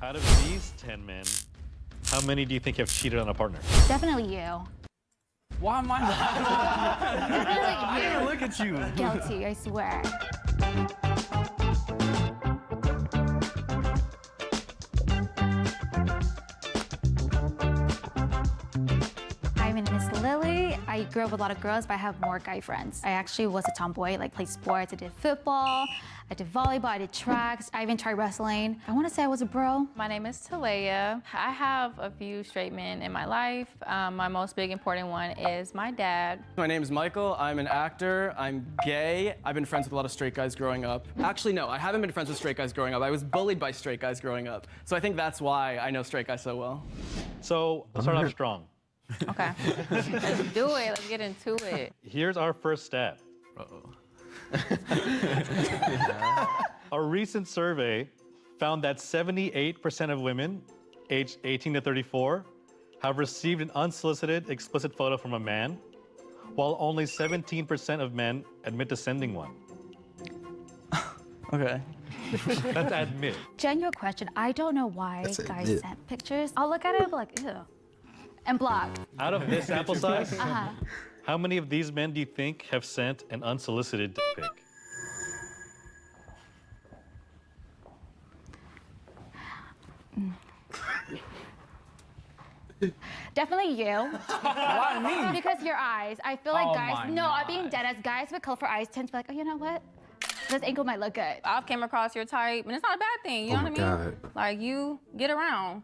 Out of these 10 men, how many do you think have cheated on a partner? Definitely you. Why am I not? Definitely you. Look at you. Guilty, I swear. I'm Miss Lily. I grew up with a lot of girls, but I have more guy friends. I actually was a tomboy, like played sports. I did football, I did volleyball, I did tracks. I even tried wrestling. I want to say I was a bro. My name is Talaya. I have a few straight men in my life. My most big important one is my dad. My name is Michael. I'm an actor. I'm gay. I've been friends with a lot of straight guys growing up. Actually, no, I haven't been friends with straight guys growing up. I was bullied by straight guys growing up. So I think that's why I know straight guys so well. So let's start off strong. Okay. Let's do it. Let's get into it. Here's our first stat. A recent survey found that 78% of women aged 18 to 34 have received an unsolicited explicit photo from a man, while only 17% of men admit to sending one. Okay. That's admit. Genuine question. I don't know why That's guys it. send pictures. I'll look at it and be like, ew. And block. Out of this sample size, how many of these men do you think have sent an unsolicited dick pic? Definitely you. Why me? Because your eyes. I feel like Oh guys, my no, I'm being God. dead as guys with colorful eyes tend to be like, oh, you know what? This angle might look good. I've came across your type, and it's not a bad thing. You know Oh what my I mean? God. Like you get around.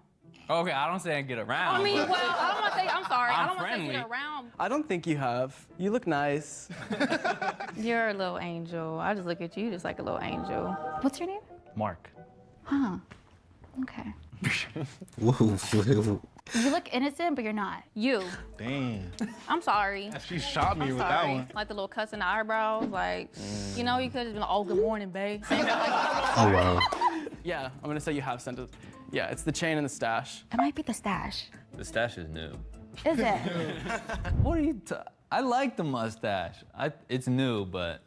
Okay, I don't say I get around. I mean, but- well, I don't want to say. I'm sorry. I I'm don't want to say friendly. get around. I don't think you have. You look nice. You're a little angel. I just look at you just like a little angel. What's your name? Mark. Huh. Okay. Whoa. You look innocent, but you're not. You. Damn. I'm sorry. She shot me I'm with that sorry. one. Like the little cuss in the eyebrows. Like, you know, you could have just been like, oh, good morning, babe. Same like, Oh, wow. Yeah, I'm gonna say you have sent it. Yeah, it's the chain and the stash. It might be the stash. The stash is new. Is it? What are you? I like the mustache. It's new, but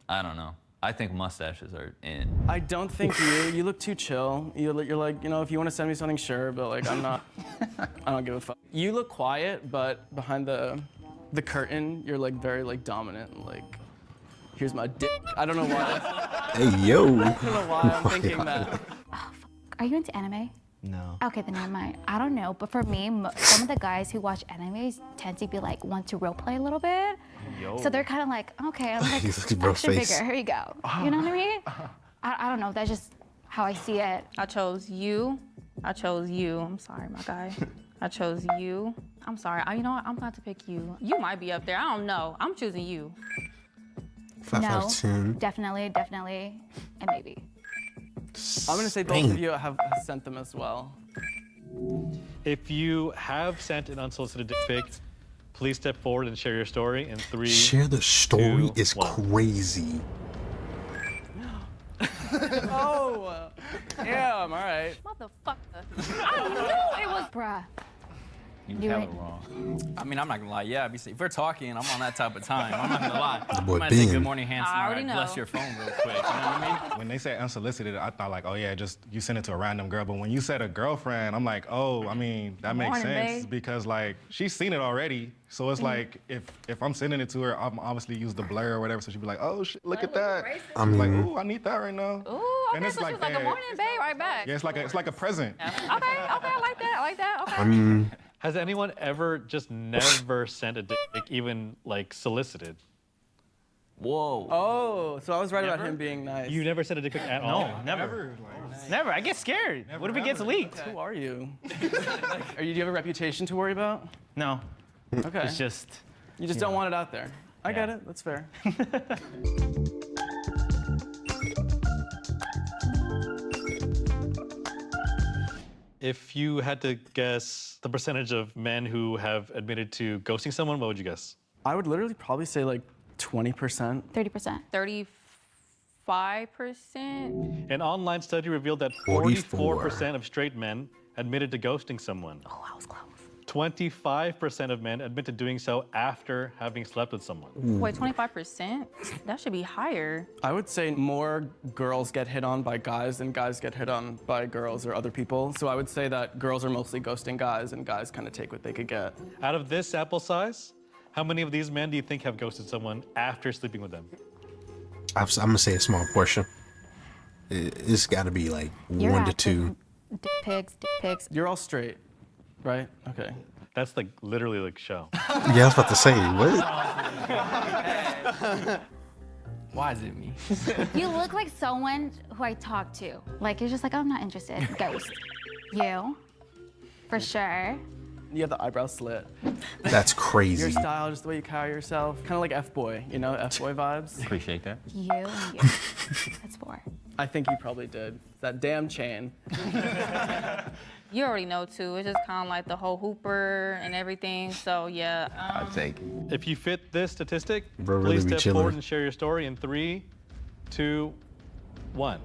I don't know. I think mustaches are in. I don't think you look too chill. You're like, you know, if you want to send me something, sure, but like, I'm not, I don't give a fuck. You look quiet, but behind the curtain, you're like very like dominant and like, here's my dick. I don't know why. Hey, yo. I don't know why I'm thinking that. Are you into anime? No. Okay, then never mind. I don't know, but for me, some of the guys who watch animes tend to be like, want to role play a little bit. So they're kind of like, okay, I'm like, He's looking bro's action face. figure, here you go. You know what I mean? I don't know, that's just how I see it. I chose you. I chose you. I'm sorry, my guy. I chose you. I'm sorry. You know what? I'm about to pick you. You might be up there. I don't know. I'm choosing you. 5 No, out of 10. definitely, and maybe. I'm gonna say both Dang. of you have sent them as well. If you have sent an unsolicited dick pic, please step forward and share your story in 3. Share the story 2, is 1. crazy. Oh, damn, all right. Motherfucker. I knew it was. Bruh. You You have ain't- it wrong. I mean, I'm not gonna lie. Yeah, if we're talking, I'm on that type of time. I'm not gonna lie. boy I'm gonna say Ben. good morning, handsome. I All already right, bless know. your phone real quick. You know what I mean? When they say unsolicited, I thought like, oh yeah, just you send it to a random girl. But when you said a girlfriend, I'm like, oh, I mean, that makes Morning, sense babe. because like she's seen it already. So it's like if I'm sending it to her, I'm obviously use the blur or whatever. So she'd be like, oh shit, look at that. I I'm like, mean, ooh, I need that right now. Ooh, okay, And it's so like she was like, that. good morning, babe, right back. Yeah, it's like a present. Okay, I like that, okay. I mean, Has anyone ever just never sent a dick pic, even like solicited? Whoa. Oh, so I was right about Never? him being nice. You never sent a dick pic at all? No, never. Never. I get scared. What if it gets leaked? Who are you? Do you have a reputation to worry about? No. Okay. It's just. You just don't want it out there. I get Yeah. it. That's fair. If you had to guess the percentage of men who have admitted to ghosting someone, what would you guess? I would literally probably say like 20%. 30%. 35%. An online study revealed that 44. 44% of straight men admitted to ghosting someone. Oh, I was close. 25% of men admit to doing so after having slept with someone. Wait, 25%? That should be higher. I would say more girls get hit on by guys than guys get hit on by girls or other people. So I would say that girls are mostly ghosting guys and guys kind of take what they could get. Out of this sample size, how many of these men do you think have ghosted someone after sleeping with them? I'm gonna say a small portion. It's got to be like You're 1 to acting 2. Dick pics. You're all straight, right? Okay. That's like literally like show. Yeah, I was about to say what? Why is it me? You look like someone who I talk to. Like, you're just like, I'm not interested. Ghost. You, for sure. You have the eyebrow slit. That's Your crazy. style, just the way you carry yourself. Kind of like F-boy, you know, F-boy vibes. Appreciate that. You and you. That's 4. I think you probably did. That damn chain. You already know too. It's just kind of like the whole hooper and everything. So yeah. I'll take it. If you fit this statistic, Bro, really please be step chilling. forward and share your story in 3, 2, 1.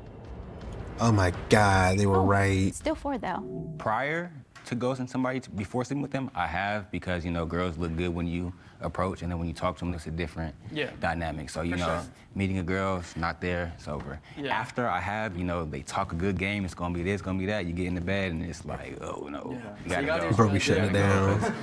Oh my God, they were right. Still 4 though. Prior to ghosting somebody before sleeping with them, I have, because girls look good when you approach, and then when you talk to them, it's a different dynamic. So meeting a girl, it's not there, it's over. Yeah. After I have, they talk a good game, it's gonna be this, gonna be that. You get in the bed and it's like, oh no, you gotta gotta go. do Bro, we shutting it down.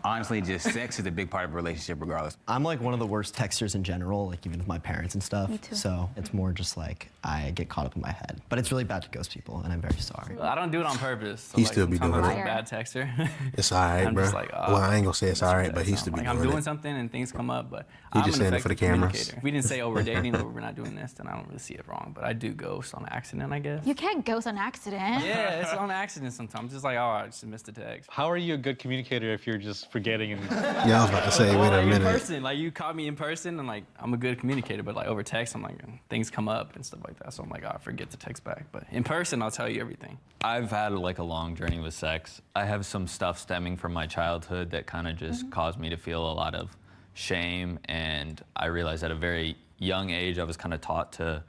Honestly, just sex is a big part of a relationship, regardless. I'm like one of the worst texters in general, like even with my parents and stuff. Me too. So it's more just like I get caught up in my head. But it's really bad to ghost people, and I'm very sorry. I don't do it on purpose. So He like, still be sometimes doing I'm it. a bad texter. It's all right, I'm bro. just like, Well, I ain't gonna say it's all right, but he still be like, doing I'm doing it. something and things come up, but He I'm just an saying it for the effective cameras. communicator. If we didn't say, oh, we're dating or we're not doing this, then I don't really see it wrong. But I do ghost on accident, I guess. You can't ghost on accident. Yeah, it's on accident sometimes. Just like, oh, I just missed a text. How are you a good communicator if you're just forgetting and Yeah, I was about to say, wait a Like, in minute. person, like you caught me in person, and like I'm a good communicator, but like over text, I'm like things come up and stuff like that. So I'm like, oh, I forget to text back. But in person, I'll tell you everything. I've had like a long journey with sex. I have some stuff stemming from my childhood that kind of just caused me to feel a lot of shame, and I realized at a very young age I was kind of taught to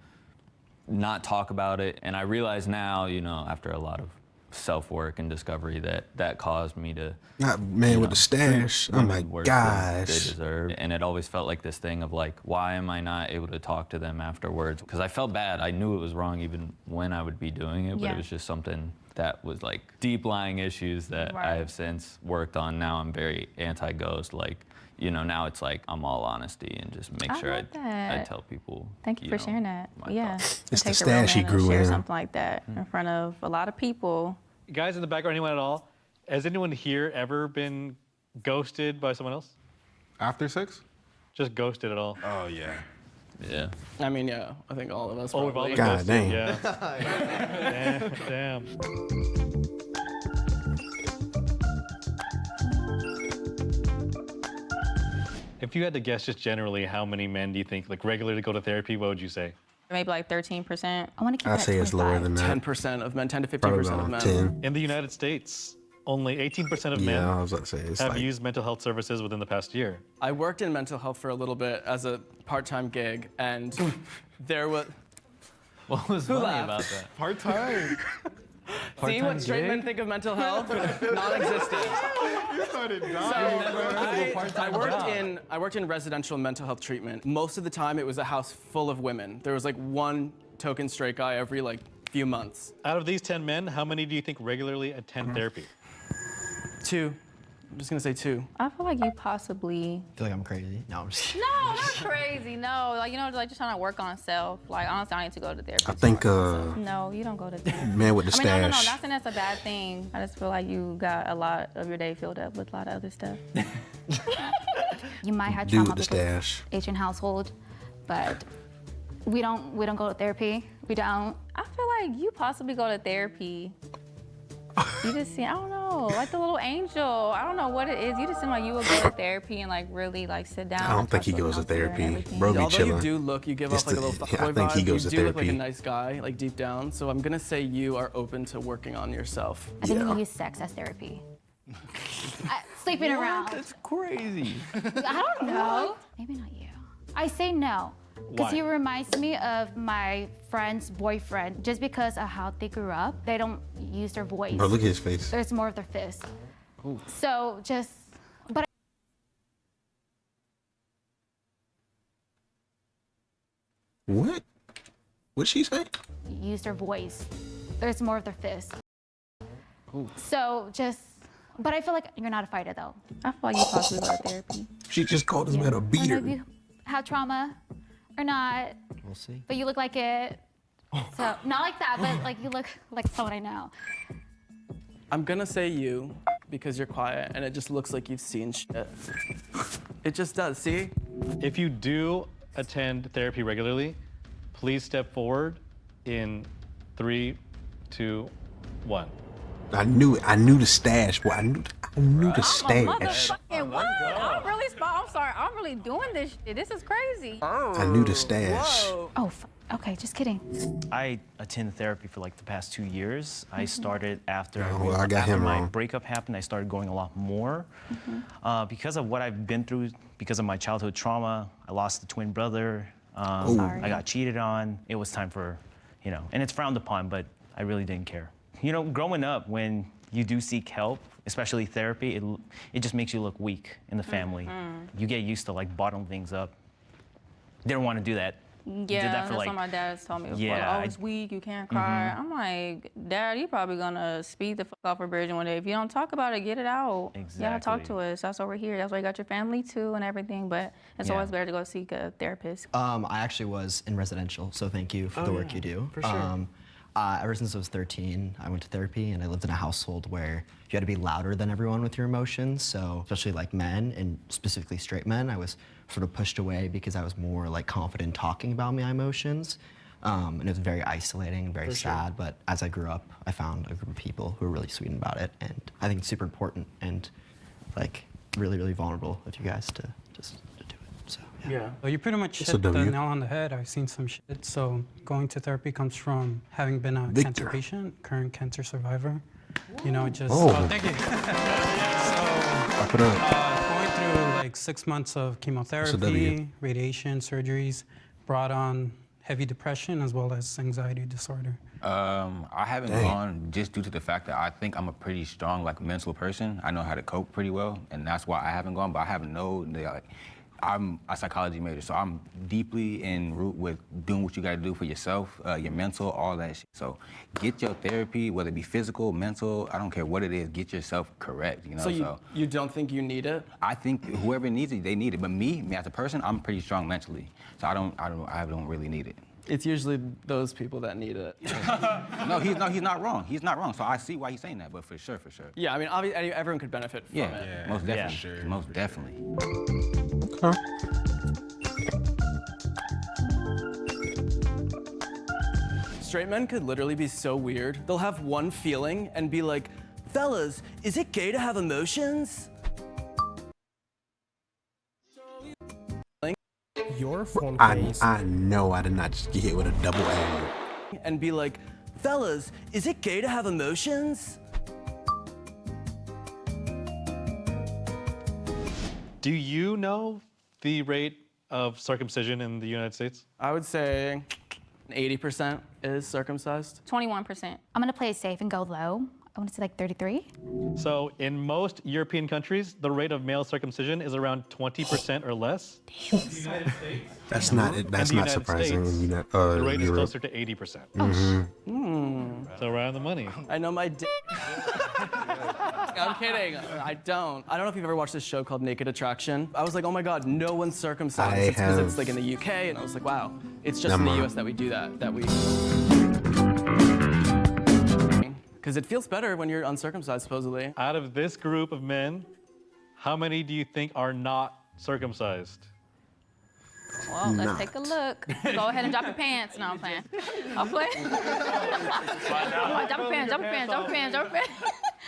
not talk about it, and I realize now, after a lot of self-work and discovery, that caused me to Man with the stash. Oh women my worse than they gosh. deserve. And it always felt like this thing of like, why am I not able to talk to them afterwards? Because I felt bad. I knew it was wrong even when I would be doing it, but Yeah. it was just something that was like deep lying issues that I Right. have since worked on. Now I'm very anti-ghost. Like, now it's like I'm all honesty and just make I sure love I that. tell people. Thank you for sharing that. my Yeah. thoughts. It It's the takes a real stash he man to grew share in. something like that in front of a lot of people. guys in the background, anyone at all? Has anyone here ever been ghosted by someone else? After 6? Just ghosted at all? Oh yeah. Yeah. I mean, yeah, I think all of us. Oh, we've all probably. been God ghosted. dang. Yeah. Damn. If you had to guess just generally, how many men do you think like regularly go to therapy? What would you say? Maybe like 13%. I want to keep I'd that say it's lower 25. than that. 10% of men, 10 to 15% Probably of around men. 10. In the United States, only 18% of Yeah, I men was about to say it's have like used mental health services within the past year. I worked in mental health for a little bit as a part-time gig, and there was. What was funny laughed? about that? Part-time. See what straight men think of mental health? Non-existent. You started dying. I worked in residential mental health treatment. Most of the time, it was a house full of women. There was like one token straight guy every like few months. Out of these 10 men, how many do you think regularly attend therapy? 2. I'm just gonna say 2. I feel like you possibly. I feel like I'm crazy. No, I'm just kidding. No, not crazy. No, like like just trying to work on self. Like honestly, I need to go to therapy. I think No, you don't go to therapy. man with the I mean, no. stash. Not saying that's a bad thing. I just feel like you got a lot of your day filled up with a lot of other stuff. You might have Dude trauma with the because stash. Asian household, but we don't go to therapy. We don't. I feel like you possibly go to therapy. You just seem, I don't know, like the little angel. I don't know what it is. You just seem like you would go to therapy and like really like sit down. I don't and think think talk he to a goes to counselor and therapy. everything. Bro be Although chilling. you do look, you give It's off like a the- little I fuckboy think he vibe. goes You to do look like a therapy. nice guy, like deep down. So I'm gonna say you are open to working on yourself. I think Yeah. we use sex as therapy. Sleeping around. That's crazy. I don't know. Maybe not you. I say no. Because Why? he reminds me of my friend's boyfriend. Just because of how they grew up, they don't use their voice. Bro, look at his face. There's more of their fist. So just, but What? What'd she say? use their voice. There's more of their fist. So just, but I feel like you're not a fighter though. I feel like you possibly go to therapy. She just called this man a I don't know beater. if you have trauma or not, We'll see. but you look like it. So not like that, but like you look like someone I know. I'm gonna say you because you're quiet and it just looks like you've seen shit. It just does, see? If you do attend therapy regularly, please step forward in 3, 2, 1. I knew it. I knew the stash, boy. I knew the stash. Motherfucking what? I'm sorry. I'm really doing this shit. This is crazy. I knew the stash. Oh, okay, just kidding. I attend therapy for like the past 2 years. I started after, well, I got after him my wrong. breakup happened. I started going a lot more because of what I've been through, because of my childhood trauma. I lost a twin brother. Sorry. I got cheated on. It was time for, and it's frowned upon, but I really didn't care. Growing up, when you do seek help, especially therapy, it just makes you look weak in the family. You get used to like bottling things up. Didn't want to do that. Yeah, that's what my dad told me before. Yeah, Like, oh, it's weak, you can't cry. I'm like, Dad, you probably gonna speed the fuck off a bridge one day. If you don't talk about it, get it out. Exactly. Yeah, talk to us. That's why we're here. That's why you got your family too and everything. But it's Yeah. always better to go seek a therapist. I actually was in residential, so thank you for the work you do. for sure. Ever since I was 13, I went to therapy, and I lived in a household where you had to be louder than everyone with your emotions. So, especially like men, and specifically straight men, I was sort of pushed away because I was more like confident talking about my emotions. And it was very isolating and very sad. But as I grew up, I found a group of people who were really sweet about it, and I think it's super important and like really, really vulnerable of you guys to just to do it. So Yeah. Well, you pretty much It's a hit the W. nail on the head. I've seen some shit. So going to therapy comes from having been a Victor. cancer patient, current cancer survivor. Just Oh. thank you. Wrap it up. Going through like 6 months of W. chemotherapy, radiation, surgeries, brought on heavy depression as well as anxiety disorder. I haven't Dang. gone just due to the fact that I think I'm a pretty strong, mental person. I know how to cope pretty well, and that's why I haven't gone. But I have I'm a psychology major, so I'm deeply in root with doing what you got to do for yourself, your mental, all that shit. So get your therapy, whether it be physical, mental, I don't care what it is. Get yourself correct. So you don't think you need it? I think whoever needs it, they need it. But me as a person, I'm pretty strong mentally, so I don't really need it. It's usually those people that need it. No, he's not wrong. He's not wrong. So I see why he's saying that, but for sure. Yeah, I mean, obviously, everyone could benefit from it. Yeah, most definitely. sure. Most definitely. Straight men could literally be so weird. They'll have one feeling and be like, fellas, is it gay to have emotions? Your phone I case. know I did not just get hit with a double A. And be like, fellas, is it gay to have emotions? Do you know the rate of circumcision in the United States? I would say 80% is circumcised. 21%. I'm gonna play it safe and go low. I want to say like 33. So in most European countries, the rate of male circumcision is around 20% or less. In the United States, That's not United surprising. States, In the rate is Europe. closer to 80%. Mm-hmm. So we're on the money. I know my dick. I'm kidding. I don't know if you've ever watched this show called Naked Attraction. I was like, oh my God, no one's circumcised. I It's because have. it's like in the UK, and I was like, wow, it's just Never in the mind. US that we do that. Because it feels better when you're uncircumcised, supposedly. Out of this group of men, how many do you think are not circumcised? Well, let's take a look. Go ahead and drop your pants. No, I'm playing. I'm playing. Drop your pants, drop your pants, drop your pants, drop your pants.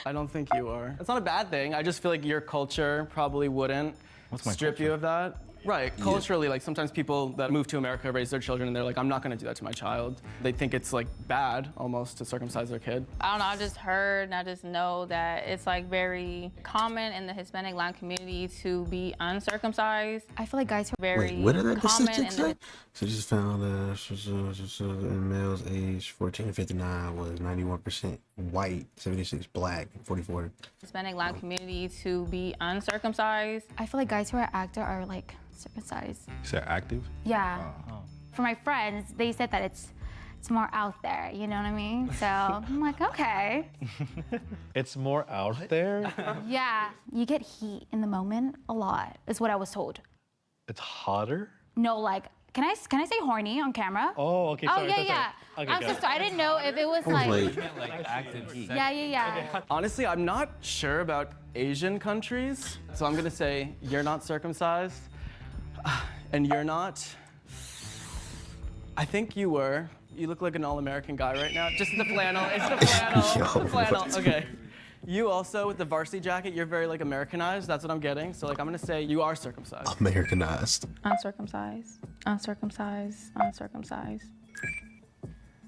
I don't think you are. It's not a bad thing. I just feel like your culture probably wouldn't strip you of that. Right, culturally, like sometimes people that move to America raise their children and they're like, I'm not gonna do that to my child. They think it's like bad almost to circumcise their kid. I don't know, I just heard and I just know that it's like very common in the Hispanic line community to be uncircumcised. I feel like guys who are Wait, what did that common in statistic the say? So just found in males aged 14 to 59 was 91% white, 76 black, 44. Hispanic line community to be uncircumcised. I feel like guys who are active are like circumcised. You said active? Yeah. For my friends, they said that it's more out there, you know what I mean? So I'm like, okay. It's more out there. Yeah, you get heat in the moment a lot, is what I was told. It's hotter. No, like, can I say horny on camera? Oh, okay. Sorry, yeah, sorry, yeah. sorry. Okay, I'm got so it. sorry. I didn't know if it was Wait. Like active heat. Yeah. Honestly, I'm not sure about Asian countries, so I'm gonna say you're not circumcised, and you're not. I think you were. You look like an all-American guy right now. Just the flannel. It's the flannel. It's the flannel. Okay. You also, with the varsity jacket, you're very like Americanized. That's what I'm getting. So like, I'm gonna say you are circumcised. Americanized. Uncircumcised, uncircumcised, uncircumcised.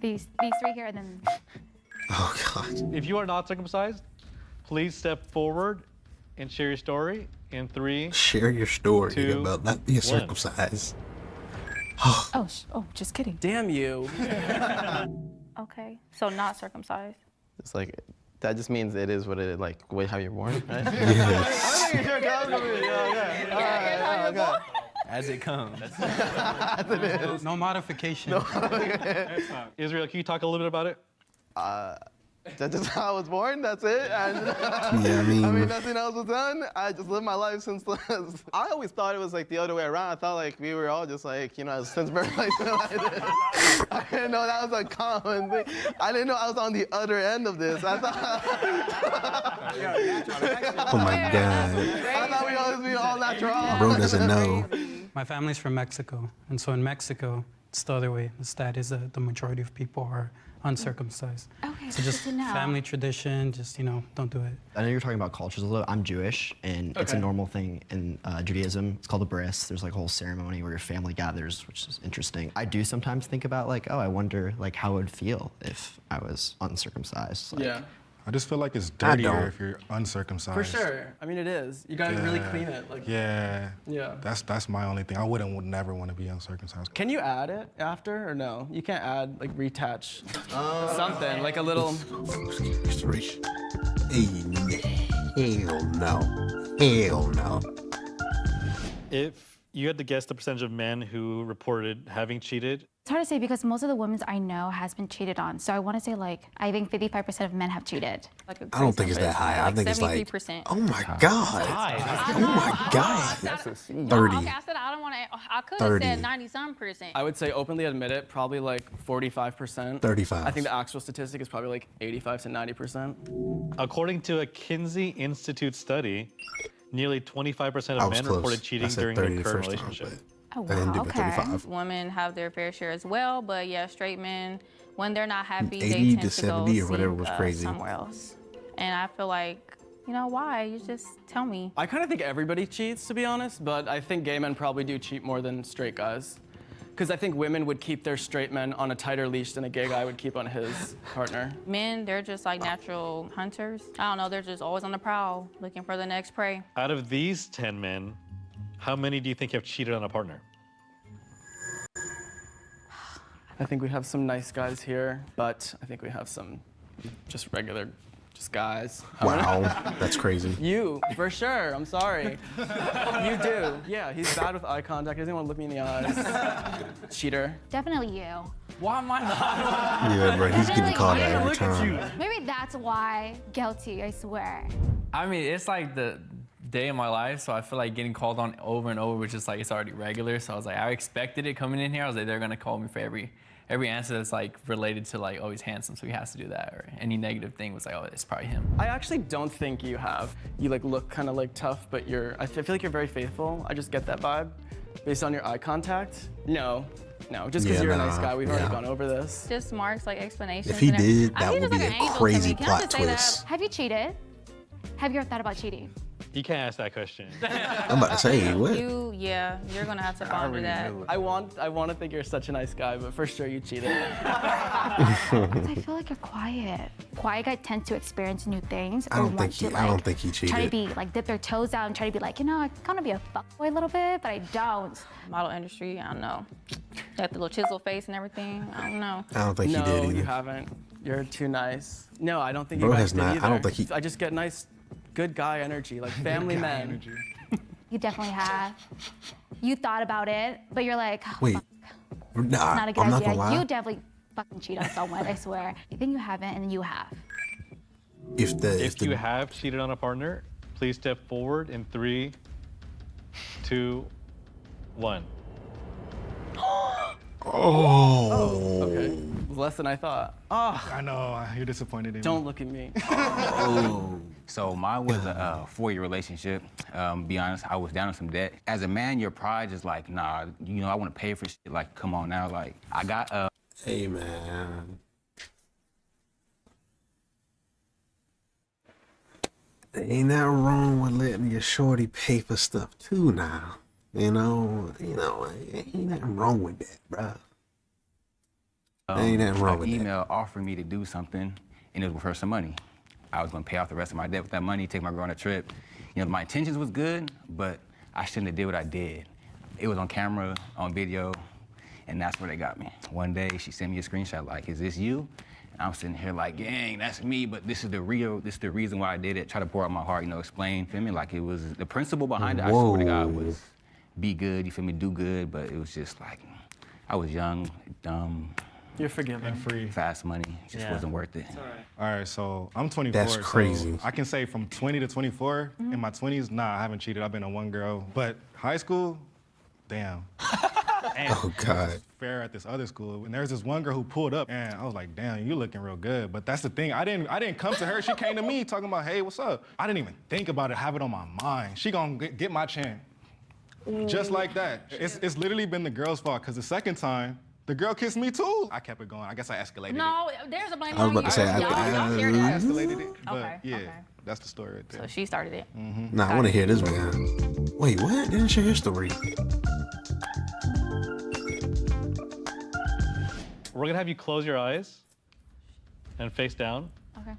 These three here, and then Oh God. If you are not circumcised, please step forward and share your story in 3. Share your story 2, about not being 1. circumcised. oh, just kidding. Damn you. Okay, so not circumcised. It's like, that just means it is what it is, like, how you're born, right? As it comes. No modification. Israel, can you talk a little bit about it? That's just how I was born, that's it. And, Yeah, I mean, nothing else was done. I just lived my life since, I always thought it was like the other way around. I thought like we were all just like, since birth, like this. I didn't know that was a common thing. I didn't know I was on the other end of this. I thought, oh my God. I thought we always be all natural. Bro doesn't know. My family's from Mexico, and so in Mexico, it's the other way. The stat is that the majority of people are uncircumcised. Okay, So just good to know. family tradition, just, don't do it. I know you're talking about cultures a little. I'm Jewish, and it's a normal thing in Judaism. It's called a bris. There's like a whole ceremony where your family gathers, which is interesting. I do sometimes think about like, oh, I wonder like how it would feel if I was uncircumcised. Like, Yeah. I just feel like it's I dirtier don't. if you're uncircumcised. For sure. I mean, it is. You gotta really clean it. Like. Yeah. Yeah. That's my only thing. I would never want to be uncircumcised. Can you add it after or no? You can't add like retouch something like a little. Hell no. Hell no. If you had to guess the percentage of men who reported having cheated, It's hard to say because most of the women I know has been cheated on. So I want to say like, I think 55% of men have cheated. Like a I don't great think it's number. that high. I think it's like, 73%. oh my God. Oh my God. 30. Okay, I said I don't want to. I could 30. have said 90-some%. I would say openly admit it, probably like 45%. 35. I think the actual statistic is probably like 85 to 90%. according to a Kinsey Institute study, nearly 25% I of was men close. reported I cheating said during 30 their the current first time, relationship. Oh, I didn't do wow, the okay. 35. Women have their fair share as well, but yeah, straight men, when they're not happy, they 80 tend to to 70 go or whatever seek, was crazy. somewhere else. And I feel like, why? You just tell me. I kind of think everybody cheats, to be honest, but I think gay men probably do cheat more than straight guys. Because I think women would keep their straight men on a tighter leash than a gay guy would keep on his partner. Men, they're just like natural hunters. I don't know, they're just always on the prowl, looking for the next prey. Out of these 10 men, how many do you think have cheated on a partner? I think we have some nice guys here, but I think we have some just regular, just guys. Wow, that's crazy. You, for sure. I'm sorry. You do. Yeah, he's bad with eye contact. He doesn't want to look me in the eyes. Cheater. Definitely you. Why am I not? Yeah, bro, he's getting called out every Look at time. you. Maybe that's why guilty, I swear. I mean, it's like the day of my life, so I feel like getting called on over and over, which is like it's already regular. So I was like, I expected it coming in here. I was like, they're gonna call me for every answer that's like related to like, oh, he's handsome, so he has to do that, or any negative thing was like, oh, it's probably him. I actually don't think you have. You like look kind of like tough, but I feel like you're very faithful. I just get that vibe based on your eye contact. No, just because Yeah, you're a nah, nice guy. We've already yeah. gone over this. Just Mark's like explanations. If he and everything. did, I that think would he's be like a an angel to crazy me. Can I plot just say that? twist. Have you cheated? Have you ever thought about cheating? You can't ask that question. I'm about to say, what? You're gonna have to ponder that. I want to think you're such a nice guy, but for sure you cheated. I feel like you're quiet. Quiet guy tends to experience new things. I don't think he Try to cheated. be like dip their toes out and try to be like, I kind of be a fuckboy a little bit, but I don't. Model industry, I don't know. Got the little chisel face and everything. I don't know. I don't think he did No, either. you haven't. You're too nice. No, I don't think Bro you guys has did not. either. I don't think he. I just get nice, good guy energy, like family men. You definitely have. You thought about it, but you're like, oh, Wait. fuck, Nah, not a good I'm not idea. gonna lie. You definitely fucking cheat on someone, I swear. You think you haven't, and then you have. If you have cheated on a partner, please step forward in 3, 2, 1. Oh. Okay. Less than I thought. Oh. I know, you're disappointed in me. Don't look at me. So mine was a 4-year relationship. Be honest, I was down in some debt. As a man, your pride is like, nah, I want to pay for shit. Like, come on now. Like, I got Hey, man. Ain't that wrong with letting your shorty pay for stuff too now? Ain't nothing wrong with that, bruh. Ain't nothing wrong with an that. email offering me to do something, and it was for some money. I was gonna pay off the rest of my debt with that money, take my girl on a trip. My intentions was good, but I shouldn't have did what I did. It was on camera, on video, and that's where they got me. One day, she sent me a screenshot like, is this you? And I'm sitting here like, gang, that's me, but this is the reason why I did it. Try to pour out my heart, explain, feel me? Like it was, the principle behind it, I swear to God, was be good, you feel me, do good, but it was just like, I was young, dumb. You're forgiven. And free. Fast money, just wasn't worth it. All right, so I'm 24. That's crazy. So I can say from 20 to 24, in my 20s, nah, I haven't cheated. I've been on one girl. But high school, damn. Oh, God. Fair at this other school, and there's this one girl who pulled up, and I was like, damn, you looking real good. But that's the thing, I didn't come to her. She came to me talking about, hey, what's up? I didn't even think about it, have it on my mind. She gonna get my chin. Just like that. It's literally been the girl's fault, because the second time, the girl kissed me too. I kept it going. I guess I escalated No, there's a blame I was on about to say, you. Y'all shared I it. escalated it, but Okay, yeah, okay. that's the story right there. So she started it. Nah, I want to hear this one. Wait, what? Didn't share your story. We're gonna have you close your eyes and face down. Okay.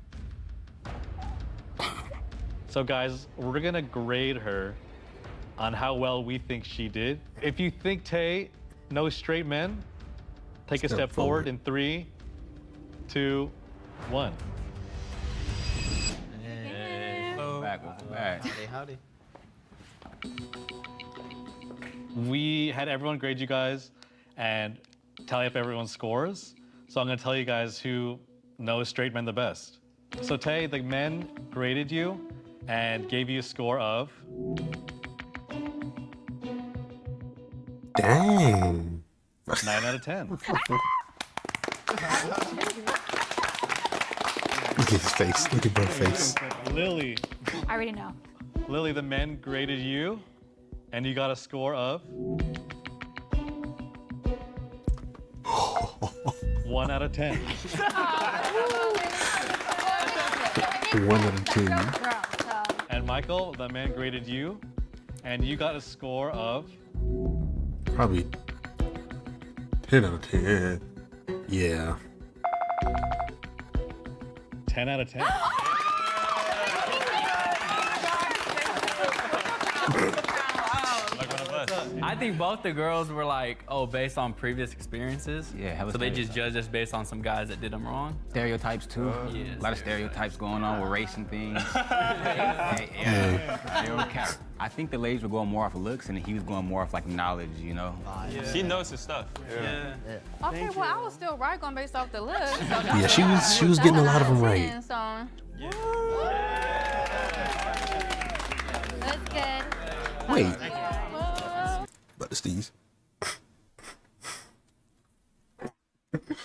So guys, we're gonna grade her on how well we think she did. If you think Tay knows straight men, take a step forward in 3, 2, 1. Back. Howdy. We had everyone grade you guys and tally up everyone's scores. So I'm gonna tell you guys who knows straight men the best. So Tay, the men graded you and gave you a score of Dang. 9 out of 10. Look at his face. Look at Bro's face. Lily, I already know. Lily, the men graded you and you got a score of 1 out of 10. 1 out of 10. And Michael, the man graded you and you got a score of Probably 10 out of 10. Yeah. 10 out of 10. I think both the girls were like, oh, based on previous experiences. Yeah, so they just judged us based on some guys that did them wrong. Stereotypes too. Yeah, A lot of stereotypes going on with race and things. I think the ladies were going more off of looks, and he was going more off like knowledge, She knows his stuff. Okay, well, I was still right going based off the looks. So Yeah, she was getting a lot of them right. So, That's good. Wait. But the Steez.